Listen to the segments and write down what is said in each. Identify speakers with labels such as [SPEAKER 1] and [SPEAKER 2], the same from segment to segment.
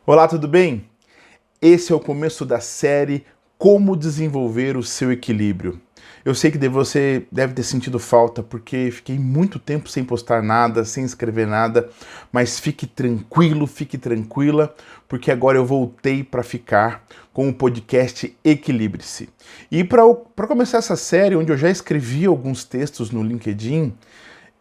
[SPEAKER 1] Olá, tudo bem? Esse é o começo da série Como Desenvolver o Seu Equilíbrio. Eu sei que você deve ter sentido falta porque fiquei muito tempo sem postar nada, sem escrever nada, mas fique tranquilo, fique tranquila, porque agora eu voltei para ficar com o podcast Equilibre-se. E para começar essa série, onde eu já escrevi alguns textos no LinkedIn,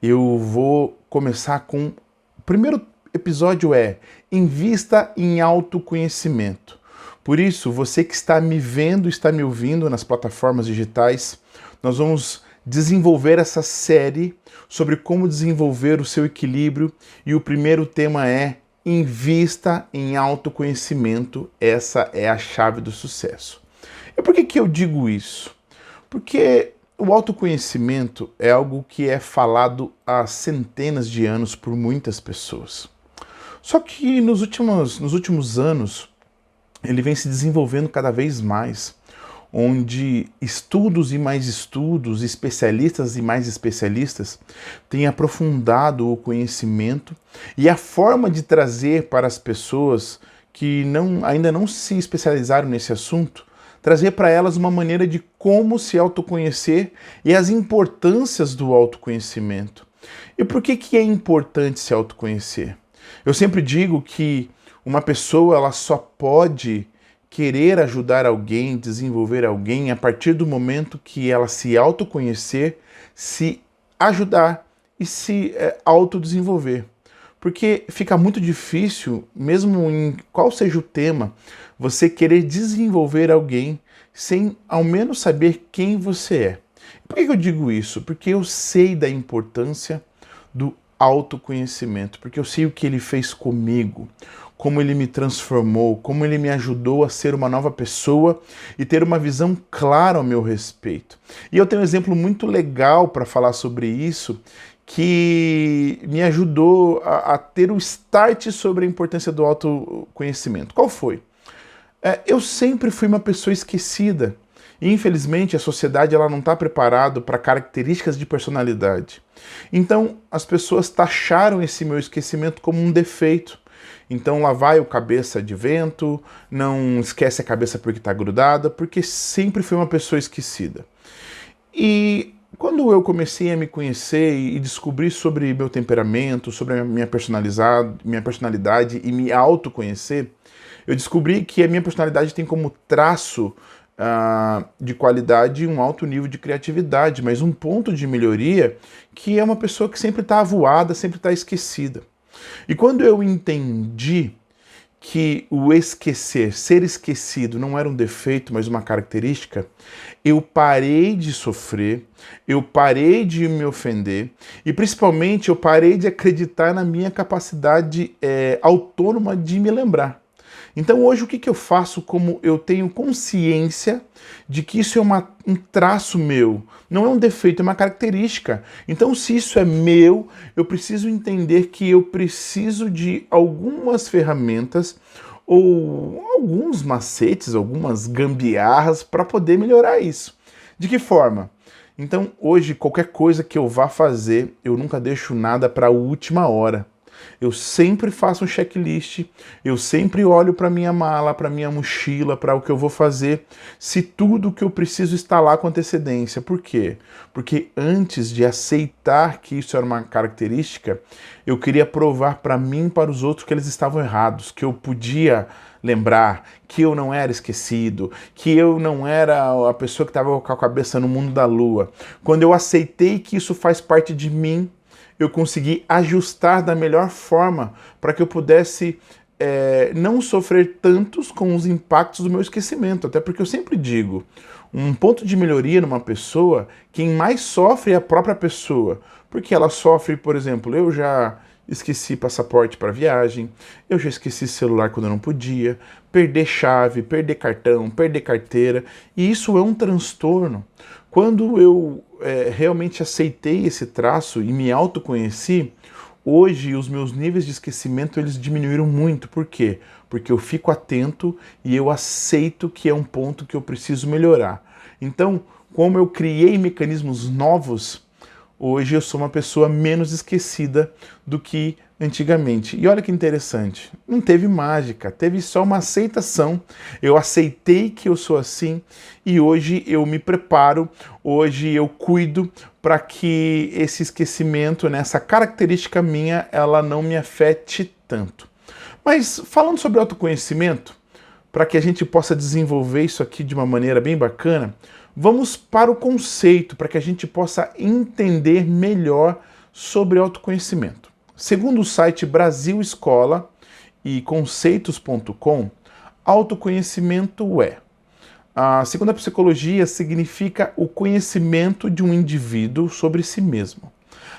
[SPEAKER 1] eu vou começar com o primeiro episódio é Invista em autoconhecimento. Por isso, você que está me vendo, está me ouvindo nas plataformas digitais, nós vamos desenvolver essa série sobre como desenvolver o seu equilíbrio e o primeiro tema é Invista em autoconhecimento. Essa é a chave do sucesso. E por que eu digo isso? Porque o autoconhecimento é algo que é falado há centenas de anos por muitas pessoas. Só que nos últimos anos, ele vem se desenvolvendo cada vez mais, onde estudos e mais estudos, especialistas e mais especialistas têm aprofundado o conhecimento e a forma de trazer para as pessoas que ainda não se especializaram nesse assunto, trazer para elas uma maneira de como se autoconhecer e as importâncias do autoconhecimento. E por que é importante se autoconhecer? Eu sempre digo que uma pessoa ela só pode querer ajudar alguém, desenvolver alguém a partir do momento que ela se autoconhecer, se ajudar e se autodesenvolver. Porque fica muito difícil, mesmo em qual seja o tema, você querer desenvolver alguém sem ao menos saber quem você é. Por que eu digo isso? Porque eu sei da importância do autoconhecimento, porque eu sei o que ele fez comigo, como ele me transformou, como ele me ajudou a ser uma nova pessoa e ter uma visão clara ao meu respeito. E eu tenho um exemplo muito legal para falar sobre isso, que me ajudou a ter o start sobre a importância do autoconhecimento. Qual foi? Eu sempre fui uma pessoa esquecida. E, infelizmente, a sociedade ela não está preparada para características de personalidade. Então, as pessoas taxaram esse meu esquecimento como um defeito. Então, lá vai o cabeça de vento, não esquece a cabeça porque está grudada, porque sempre fui uma pessoa esquecida. E quando eu comecei a me conhecer e descobrir sobre meu temperamento, sobre a minha personalidade e me autoconhecer, eu descobri que a minha personalidade tem como traço de qualidade um alto nível de criatividade, mas um ponto de melhoria que é uma pessoa que sempre está avoada, sempre está esquecida. E quando eu entendi que o esquecer, ser esquecido, não era um defeito, mas uma característica, eu parei de sofrer, eu parei de me ofender e principalmente eu parei de acreditar na minha capacidade autônoma de me lembrar. Então hoje o que eu faço como eu tenho consciência de que isso é um traço meu, não é um defeito, é uma característica. Então se isso é meu, eu preciso entender que eu preciso de algumas ferramentas ou alguns macetes, algumas gambiarras para poder melhorar isso. De que forma? Então hoje qualquer coisa que eu vá fazer, eu nunca deixo nada para a última hora. Eu sempre faço um checklist, eu sempre olho para minha mala, para minha mochila, para o que eu vou fazer, se tudo o que eu preciso está lá com antecedência. Por quê? Porque antes de aceitar que isso era uma característica, eu queria provar para mim e para os outros que eles estavam errados, que eu podia lembrar, que eu não era esquecido, que eu não era a pessoa que estava com a cabeça no mundo da lua. Quando eu aceitei que isso faz parte de mim, eu consegui ajustar da melhor forma para que eu pudesse não sofrer tantos com os impactos do meu esquecimento. Até porque eu sempre digo, um ponto de melhoria numa pessoa, quem mais sofre é a própria pessoa. Porque ela sofre, por exemplo, eu já esqueci passaporte para viagem, eu já esqueci celular quando eu não podia, perder chave, perder cartão, perder carteira, e isso é um transtorno. Quando eu realmente aceitei esse traço e me autoconheci, hoje os meus níveis de esquecimento eles diminuíram muito. Por quê? Porque eu fico atento e eu aceito que é um ponto que eu preciso melhorar. Então, como eu criei mecanismos novos, Hoje eu sou uma pessoa menos esquecida do que antigamente. E olha que interessante, não teve mágica, teve só uma aceitação. Eu aceitei que eu sou assim e hoje eu me preparo, hoje eu cuido para que esse esquecimento, né, essa característica minha, ela não me afete tanto. Mas falando sobre autoconhecimento, para que a gente possa desenvolver isso aqui de uma maneira bem bacana, vamos para o conceito, para que a gente possa entender melhor sobre autoconhecimento. Segundo o site Brasil Escola e conceitos.com, autoconhecimento segundo a psicologia, significa o conhecimento de um indivíduo sobre si mesmo.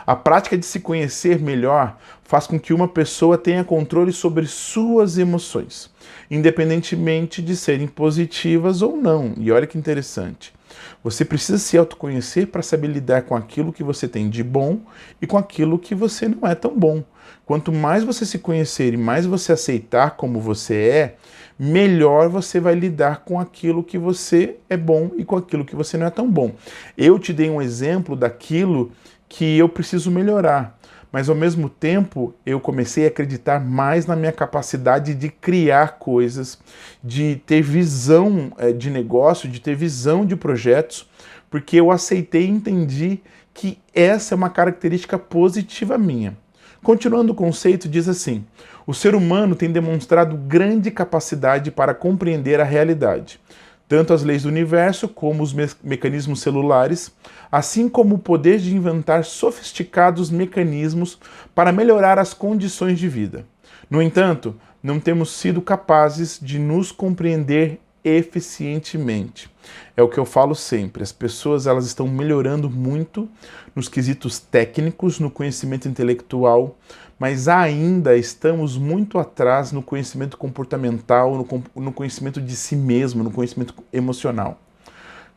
[SPEAKER 1] A prática de se conhecer melhor faz com que uma pessoa tenha controle sobre suas emoções, independentemente de serem positivas ou não. E olha que interessante. Você precisa se autoconhecer para saber lidar com aquilo que você tem de bom e com aquilo que você não é tão bom. Quanto mais você se conhecer e mais você aceitar como você é, melhor você vai lidar com aquilo que você é bom e com aquilo que você não é tão bom. Eu te dei um exemplo daquilo que eu preciso melhorar, mas ao mesmo tempo eu comecei a acreditar mais na minha capacidade de criar coisas, de ter visão de negócio, de ter visão de projetos, porque eu aceitei e entendi que essa é uma característica positiva minha. Continuando o conceito, diz assim: o ser humano tem demonstrado grande capacidade para compreender a realidade, tanto as leis do universo como os mecanismos celulares, assim como o poder de inventar sofisticados mecanismos para melhorar as condições de vida. No entanto, não temos sido capazes de nos compreender eficientemente. É o que eu falo sempre, as pessoas elas estão melhorando muito nos quesitos técnicos, no conhecimento intelectual, mas ainda estamos muito atrás no conhecimento comportamental, no conhecimento de si mesmo, no conhecimento emocional.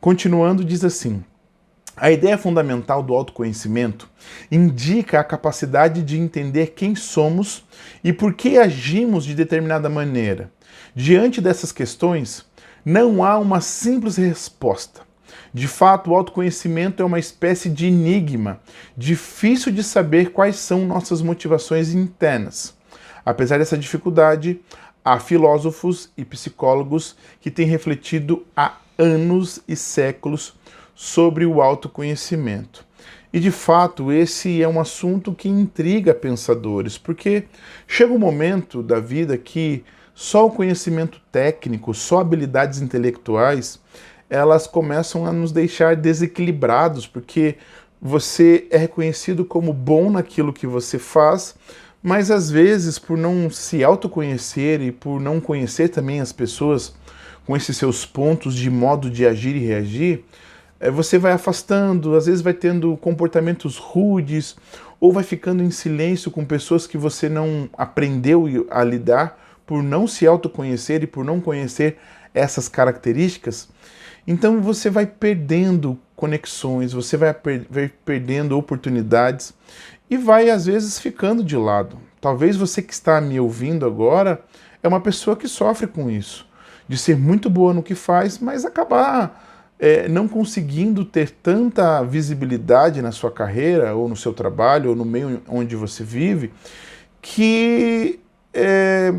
[SPEAKER 1] Continuando, diz assim: a ideia fundamental do autoconhecimento indica a capacidade de entender quem somos e por que agimos de determinada maneira. Diante dessas questões, não há uma simples resposta. De fato, o autoconhecimento é uma espécie de enigma, difícil de saber quais são nossas motivações internas. Apesar dessa dificuldade, há filósofos e psicólogos que têm refletido há anos e séculos sobre o autoconhecimento. E de fato, esse é um assunto que intriga pensadores, porque chega um momento da vida que só o conhecimento técnico, só habilidades intelectuais, elas começam a nos deixar desequilibrados, porque você é reconhecido como bom naquilo que você faz, mas às vezes, por não se autoconhecer e por não conhecer também as pessoas com esses seus pontos de modo de agir e reagir, você vai afastando, às vezes vai tendo comportamentos rudes, ou vai ficando em silêncio com pessoas que você não aprendeu a lidar por não se autoconhecer e por não conhecer essas características. Então você vai perdendo conexões, você vai perdendo oportunidades e vai às vezes ficando de lado. Talvez você que está me ouvindo agora é uma pessoa que sofre com isso, de ser muito boa no que faz, mas acabar não conseguindo ter tanta visibilidade na sua carreira, ou no seu trabalho, ou no meio onde você vive, que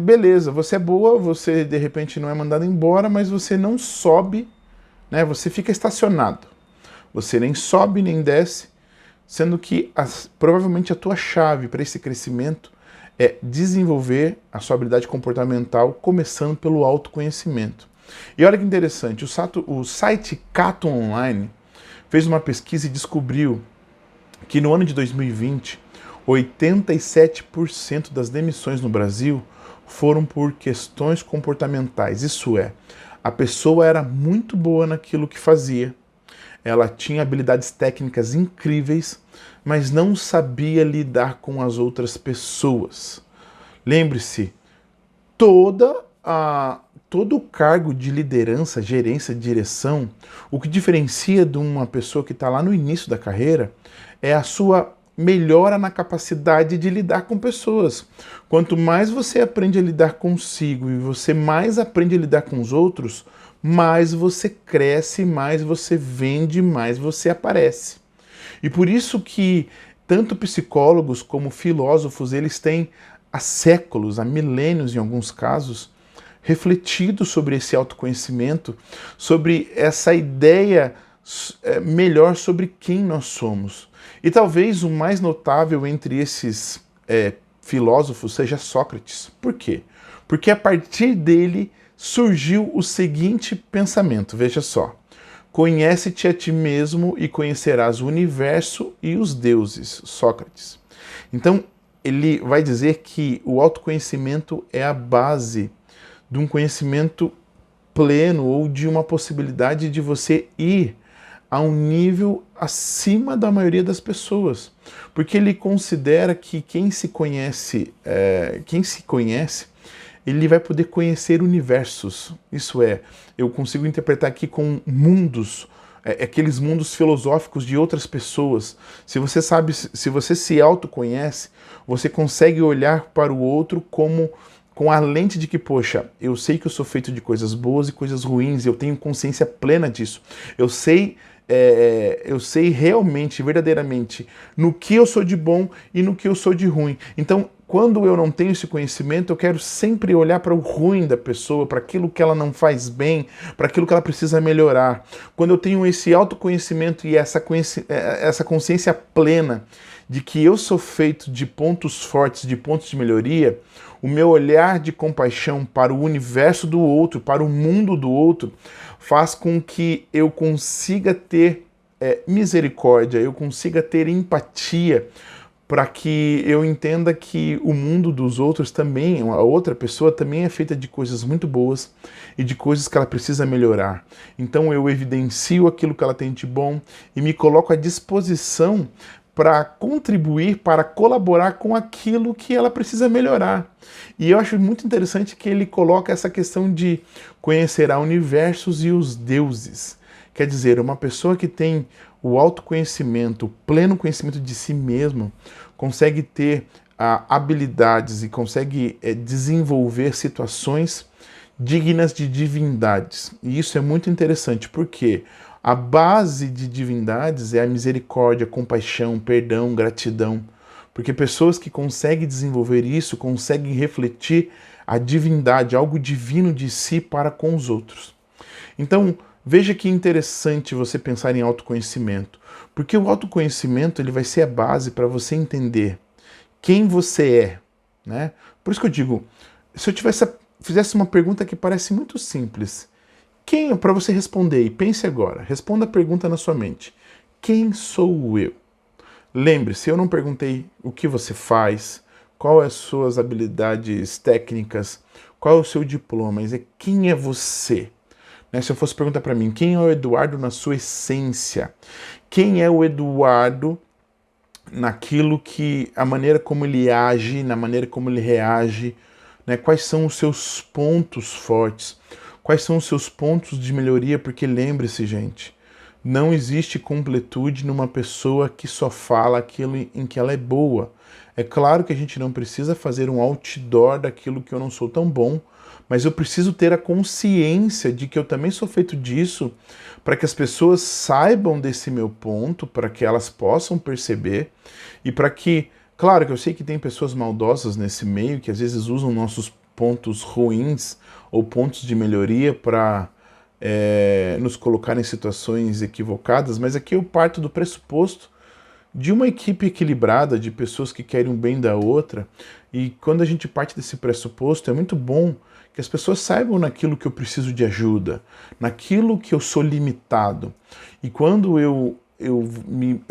[SPEAKER 1] beleza, você é boa, você de repente não é mandado embora, mas você não sobe, né? Você fica estacionado. Você nem sobe nem desce, sendo que provavelmente a tua chave para esse crescimento é desenvolver a sua habilidade comportamental, começando pelo autoconhecimento. E olha que interessante, o site Cato Online fez uma pesquisa e descobriu que no ano de 2020, 87% das demissões no Brasil foram por questões comportamentais. Isso é, a pessoa era muito boa naquilo que fazia, ela tinha habilidades técnicas incríveis, mas não sabia lidar com as outras pessoas. Lembre-se, todo o cargo de liderança, gerência, direção, o que diferencia de uma pessoa que está lá no início da carreira é a sua melhora na capacidade de lidar com pessoas. Quanto mais você aprende a lidar consigo e você mais aprende a lidar com os outros, mais você cresce, mais você vende, mais você aparece. E por isso que tanto psicólogos como filósofos, eles têm há séculos, há milênios em alguns casos, refletido sobre esse autoconhecimento, sobre essa ideia melhor sobre quem nós somos. E talvez o mais notável entre esses filósofos seja Sócrates. Por quê? Porque a partir dele surgiu o seguinte pensamento, veja só. Conhece-te a ti mesmo e conhecerás o universo e os deuses, Sócrates. Então, ele vai dizer que o autoconhecimento é a base de um conhecimento pleno ou de uma possibilidade de você ir a um nível acima da maioria das pessoas. Porque ele considera que quem se conhece, ele vai poder conhecer universos. Isso é, eu consigo interpretar aqui com mundos, aqueles mundos filosóficos de outras pessoas. Se você sabe, se você se autoconhece, você consegue olhar para o outro como com a lente de que, poxa, eu sei que eu sou feito de coisas boas e coisas ruins, eu tenho consciência plena disso. Eu sei realmente, verdadeiramente, no que eu sou de bom e no que eu sou de ruim. Então, quando eu não tenho esse conhecimento, eu quero sempre olhar para o ruim da pessoa, para aquilo que ela não faz bem, para aquilo que ela precisa melhorar. Quando eu tenho esse autoconhecimento e essa consciência plena de que eu sou feito de pontos fortes, de pontos de melhoria, o meu olhar de compaixão para o universo do outro, para o mundo do outro, faz com que eu consiga ter misericórdia, eu consiga ter empatia, para que eu entenda que o mundo dos outros também, a outra pessoa também é feita de coisas muito boas e de coisas que ela precisa melhorar. Então eu evidencio aquilo que ela tem de bom e me coloco à disposição para contribuir, para colaborar com aquilo que ela precisa melhorar. E eu acho muito interessante que ele coloca essa questão de conhecerá universos e os deuses. Quer dizer, uma pessoa que tem o autoconhecimento, o pleno conhecimento de si mesmo, consegue ter habilidades e consegue desenvolver situações dignas de divindades. E isso é muito interessante, porque a base de divindades é a misericórdia, compaixão, perdão, gratidão. Porque pessoas que conseguem desenvolver isso, conseguem refletir a divindade, algo divino de si para com os outros. Então, veja que interessante você pensar em autoconhecimento, porque o autoconhecimento ele vai ser a base para você entender quem você é, né? Por isso que eu digo, se eu fizesse uma pergunta que parece muito simples, para você responder, e pense agora, responda a pergunta na sua mente. Quem sou eu? Lembre-se, eu não perguntei o que você faz, quais as suas habilidades técnicas, qual é o seu diploma, mas é quem é você? Né? Se eu fosse perguntar para mim, quem é o Eduardo na sua essência? Quem é o Eduardo naquilo que, a maneira como ele age, na maneira como ele reage, né? Quais são os seus pontos fortes? Quais são os seus pontos de melhoria? Porque lembre-se, gente, não existe completude numa pessoa que só fala aquilo em que ela é boa. É claro que a gente não precisa fazer um outdoor daquilo que eu não sou tão bom, mas eu preciso ter a consciência de que eu também sou feito disso, para que as pessoas saibam desse meu ponto, para que elas possam perceber e para que, claro que eu sei que tem pessoas maldosas nesse meio que às vezes usam nossos pontos ruins ou pontos de melhoria para nos colocar em situações equivocadas, mas aqui eu parto do pressuposto de uma equipe equilibrada, de pessoas que querem o bem da outra, e quando a gente parte desse pressuposto, é muito bom que as pessoas saibam naquilo que eu preciso de ajuda, naquilo que eu sou limitado. E quando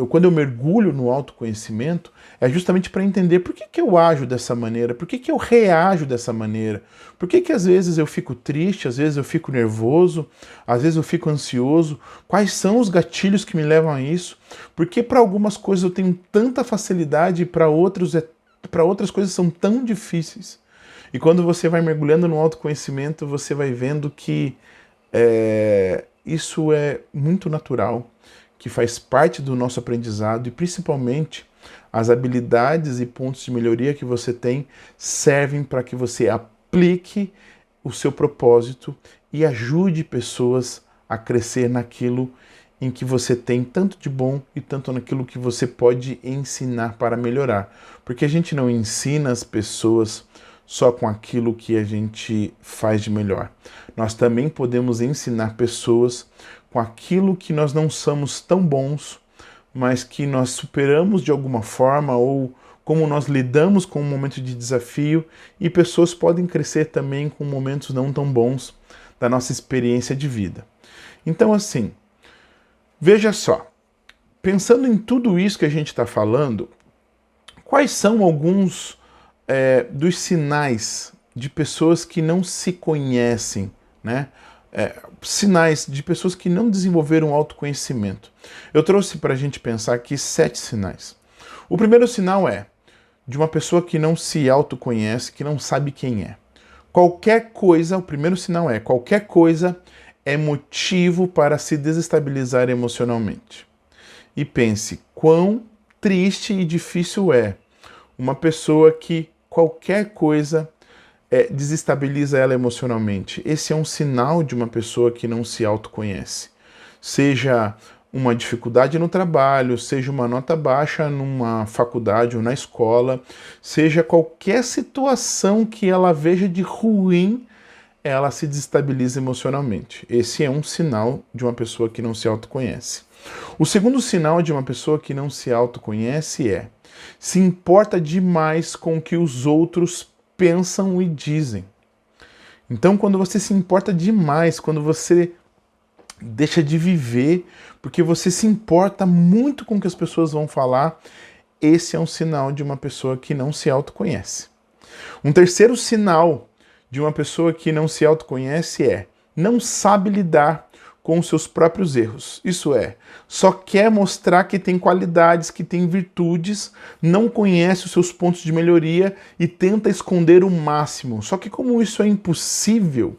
[SPEAKER 1] quando eu mergulho no autoconhecimento, é justamente para entender por que eu ajo dessa maneira, por que eu reajo dessa maneira, por que às vezes eu fico triste, às vezes eu fico nervoso, às vezes eu fico ansioso, quais são os gatilhos que me levam a isso, porque para algumas coisas eu tenho tanta facilidade e para outras coisas são tão difíceis. E quando você vai mergulhando no autoconhecimento, você vai vendo que isso é muito natural, que faz parte do nosso aprendizado e principalmente as habilidades e pontos de melhoria que você tem servem para que você aplique o seu propósito e ajude pessoas a crescer naquilo em que você tem tanto de bom e tanto naquilo que você pode ensinar para melhorar. Porque a gente não ensina as pessoas só com aquilo que a gente faz de melhor. Nós também podemos ensinar pessoas com aquilo que nós não somos tão bons, mas que nós superamos de alguma forma, ou como nós lidamos com um momento de desafio, e pessoas podem crescer também com momentos não tão bons da nossa experiência de vida. Então, assim, veja só, pensando em tudo isso que a gente está falando, quais são alguns dos sinais de pessoas que não se conhecem, né? Sinais de pessoas que não desenvolveram autoconhecimento. Eu trouxe para a gente pensar aqui 7 sinais. O primeiro sinal é de uma pessoa que não se autoconhece, que não sabe quem é. Qualquer coisa, o primeiro sinal é, qualquer coisa é motivo para se desestabilizar emocionalmente. E pense, quão triste e difícil é uma pessoa que qualquer coisa desestabiliza ela emocionalmente. Esse é um sinal de uma pessoa que não se autoconhece. Seja uma dificuldade no trabalho, seja uma nota baixa numa faculdade ou na escola, seja qualquer situação que ela veja de ruim, ela se desestabiliza emocionalmente. Esse é um sinal de uma pessoa que não se autoconhece. O segundo sinal de uma pessoa que não se autoconhece é se importa demais com o que os outros pensam e dizem. Então, quando você se importa demais, quando você deixa de viver, porque você se importa muito com o que as pessoas vão falar, esse é um sinal de uma pessoa que não se autoconhece. Um terceiro sinal de uma pessoa que não se autoconhece é não sabe lidar com os seus próprios erros. Isso é, só quer mostrar que tem qualidades, que tem virtudes, não conhece os seus pontos de melhoria e tenta esconder o máximo. Só que como isso é impossível,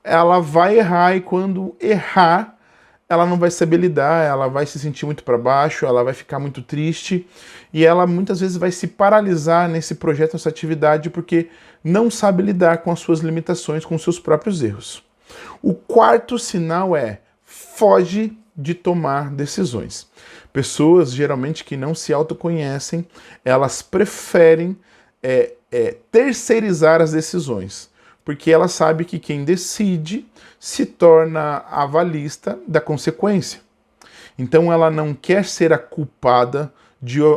[SPEAKER 1] ela vai errar, e quando errar, ela não vai saber lidar, ela vai se sentir muito para baixo, ela vai ficar muito triste e ela muitas vezes vai se paralisar nesse projeto, nessa atividade, porque não sabe lidar com as suas limitações, com os seus próprios erros. O quarto sinal é foge de tomar decisões. Pessoas geralmente que não se autoconhecem, elas preferem terceirizar as decisões, porque ela sabe que quem decide se torna avalista da consequência. Então ela não quer ser a culpada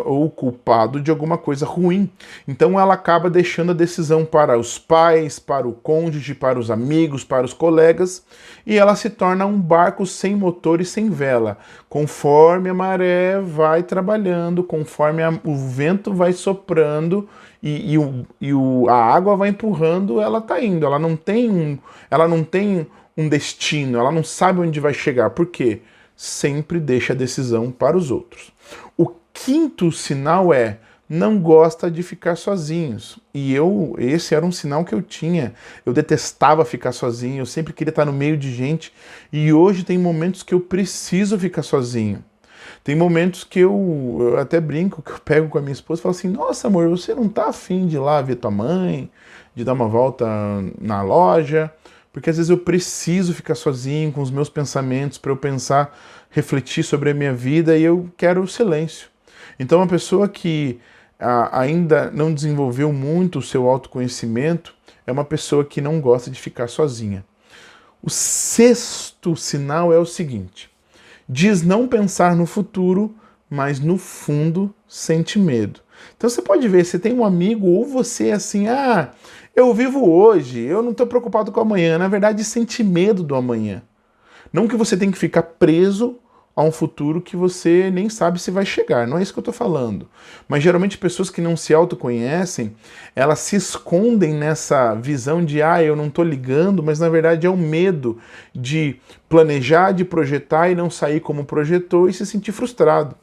[SPEAKER 1] ou o culpado de alguma coisa ruim. Então ela acaba deixando a decisão para os pais, para o cônjuge, para os amigos, para os colegas, e ela se torna um barco sem motor e sem vela. Conforme a maré vai trabalhando, conforme o vento vai soprando a água vai empurrando, ela está indo. Ela não tem um destino, ela não sabe onde vai chegar. Por quê? Sempre deixa a decisão para os outros. O quinto sinal é não gosta de ficar sozinhos. E esse era um sinal que eu tinha. Eu detestava ficar sozinho, eu sempre queria estar no meio de gente. E hoje tem momentos que eu preciso ficar sozinho. Tem momentos que eu até brinco, que eu pego com a minha esposa e falo assim, nossa amor, você não tá afim de ir lá ver tua mãe, de dar uma volta na loja? Porque às vezes eu preciso ficar sozinho com os meus pensamentos para eu pensar, refletir sobre a minha vida, e eu quero o silêncio. Então uma pessoa que ainda não desenvolveu muito o seu autoconhecimento é uma pessoa que não gosta de ficar sozinha. O sexto sinal é o seguinte: diz não pensar no futuro, mas no fundo sente medo. Então você pode ver, você tem um amigo ou você é assim, eu vivo hoje, eu não estou preocupado com o amanhã. Na verdade, sente medo do amanhã. Não que você tem que ficar preso a um futuro que você nem sabe se vai chegar, não é isso que eu estou falando. Mas geralmente pessoas que não se autoconhecem, elas se escondem nessa visão de eu não estou ligando, mas na verdade é o medo de planejar, de projetar e não sair como projetou e se sentir frustrado.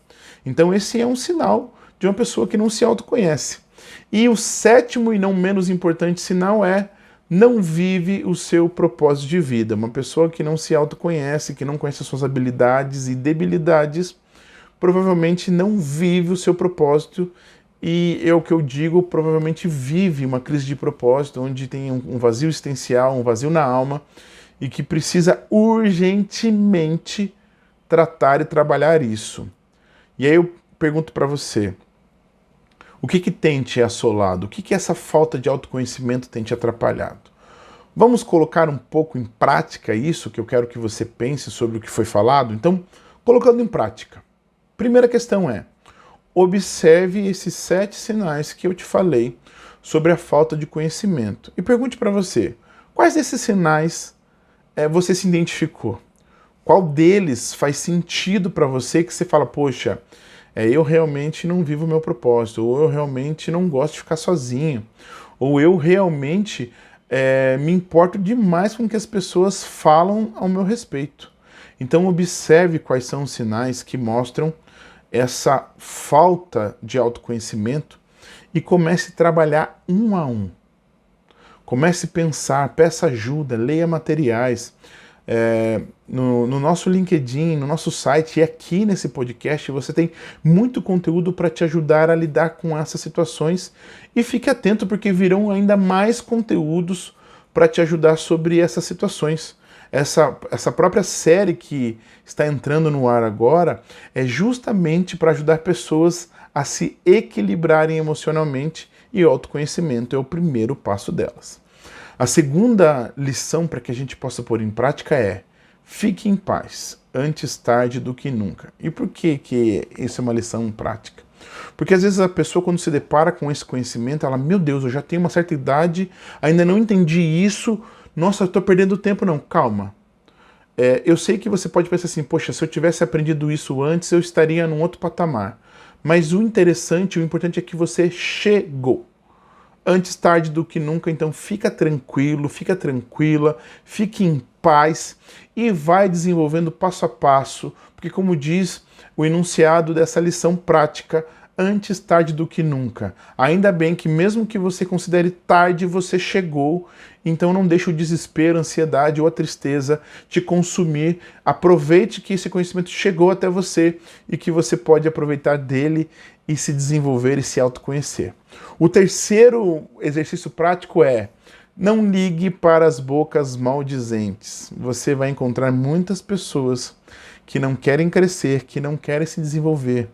[SPEAKER 1] Então esse é um sinal de uma pessoa que não se autoconhece. E o sétimo e não menos importante sinal é não vive o seu propósito de vida. Uma pessoa que não se autoconhece, que não conhece as suas habilidades e debilidades, provavelmente não vive o seu propósito, e é o que eu digo, provavelmente vive uma crise de propósito, onde tem um vazio existencial, um vazio na alma, e que precisa urgentemente tratar e trabalhar isso. E aí eu pergunto para você, o que tem te assolado? O que essa falta de autoconhecimento tem te atrapalhado? Vamos colocar um pouco em prática isso que eu quero que você pense sobre o que foi falado? Então, colocando em prática. Primeira questão é, observe esses 7 sinais que eu te falei sobre a falta de conhecimento. E pergunte para você, quais desses sinais você se identificou? Qual deles faz sentido para você que você fala, poxa, eu realmente não vivo o meu propósito, ou eu realmente não gosto de ficar sozinho, ou eu realmente me importo demais com o que as pessoas falam ao meu respeito. Então observe quais são os sinais que mostram essa falta de autoconhecimento e comece a trabalhar um a um. Comece a pensar, peça ajuda, leia materiais. No nosso LinkedIn, no nosso site e aqui nesse podcast você tem muito conteúdo para te ajudar a lidar com essas situações e fique atento porque virão ainda mais conteúdos para te ajudar sobre essas situações. Essa própria série que está entrando no ar agora é justamente para ajudar pessoas a se equilibrarem emocionalmente e o autoconhecimento é o primeiro passo delas. A segunda lição para que a gente possa pôr em prática é fique em paz, antes tarde do que nunca. E por que isso é uma lição prática? Porque às vezes a pessoa quando se depara com esse conhecimento, ela, meu Deus, eu já tenho uma certa idade, ainda não entendi isso, nossa, eu estou perdendo tempo. Não, calma. Eu sei que você pode pensar assim, poxa, se eu tivesse aprendido isso antes, eu estaria num outro patamar. Mas o interessante, o importante é que você chegou. Antes tarde do que nunca, então fica tranquilo, fica tranquila, fique em paz e vai desenvolvendo passo a passo, porque como diz o enunciado dessa lição prática, antes tarde do que nunca. Ainda bem que mesmo que você considere tarde, você chegou, então não deixe o desespero, a ansiedade ou a tristeza te consumir. Aproveite que esse conhecimento chegou até você e que você pode aproveitar dele e se desenvolver e se autoconhecer. O terceiro exercício prático é não ligue para as bocas maldizentes. Você vai encontrar muitas pessoas que não querem crescer, que não querem se desenvolver,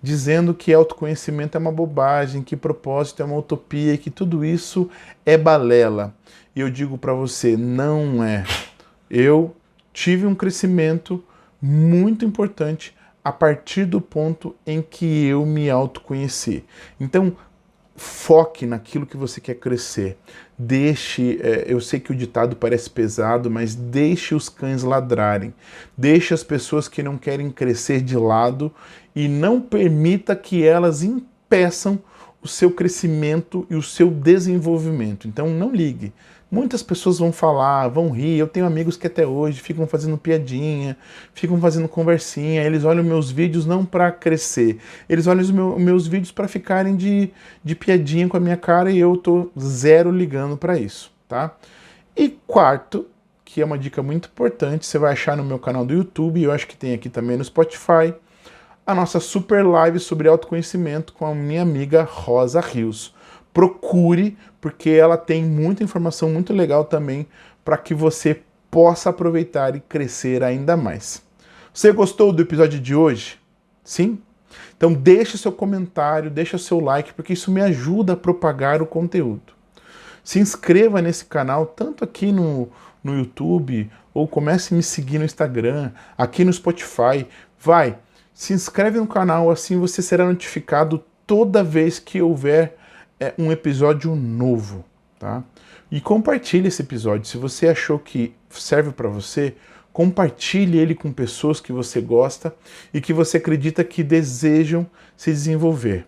[SPEAKER 1] dizendo que autoconhecimento é uma bobagem, que propósito é uma utopia, que tudo isso é balela. E eu digo para você, não é. Eu tive um crescimento muito importante a partir do ponto em que eu me autoconheci. Então, foque naquilo que você quer crescer. Deixe, eu sei que o ditado parece pesado, mas deixe os cães ladrarem. Deixe as pessoas que não querem crescer de lado e não permita que elas impeçam o seu crescimento e o seu desenvolvimento. Então não ligue. Muitas pessoas vão falar, vão rir. Eu tenho amigos que até hoje ficam fazendo piadinha, ficam fazendo conversinha. Eles olham meus vídeos não para crescer, eles olham os meus vídeos para ficarem de piadinha com a minha cara e eu tô zero ligando para isso, tá? E quarto, que é uma dica muito importante, você vai achar no meu canal do YouTube, eu acho que tem aqui também no Spotify, a nossa super live sobre autoconhecimento com a minha amiga Rosa Rios. Procure, porque ela tem muita informação muito legal também para que você possa aproveitar e crescer ainda mais. Você gostou do episódio de hoje? Sim? Então deixe seu comentário, deixe seu like, porque isso me ajuda a propagar o conteúdo. Se inscreva nesse canal, tanto aqui no YouTube, ou comece a me seguir no Instagram, aqui no Spotify. Se inscreve no canal, assim você será notificado toda vez que houver um episódio novo, tá? E compartilhe esse episódio. Se você achou que serve para você, compartilhe ele com pessoas que você gosta e que você acredita que desejam se desenvolver.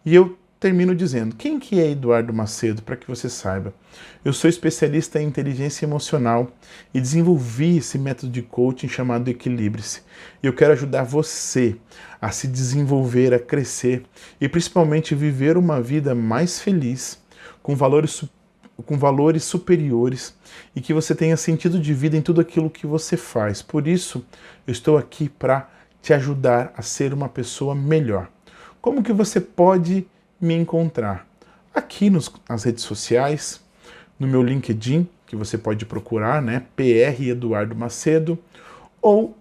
[SPEAKER 1] E eu termino dizendo, quem que é Eduardo Macedo, para que você saiba? Eu sou especialista em inteligência emocional e desenvolvi esse método de coaching chamado Equilibre-se. E eu quero ajudar você a se desenvolver, a crescer e principalmente viver uma vida mais feliz, com valores superiores e que você tenha sentido de vida em tudo aquilo que você faz. Por isso, eu estou aqui para te ajudar a ser uma pessoa melhor. Como que você pode me encontrar? Aqui nas redes sociais, no meu LinkedIn, que você pode procurar, né? PR Eduardo Macedo, ou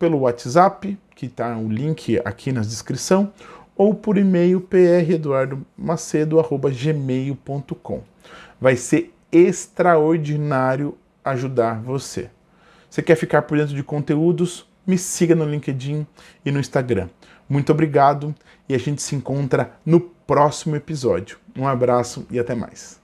[SPEAKER 1] pelo WhatsApp, que está o link aqui na descrição, ou por e-mail preduardomacedo@gmail.com. Vai ser extraordinário ajudar você. Você quer ficar por dentro de conteúdos? Me siga no LinkedIn e no Instagram. Muito obrigado e a gente se encontra no próximo episódio. Um abraço e até mais.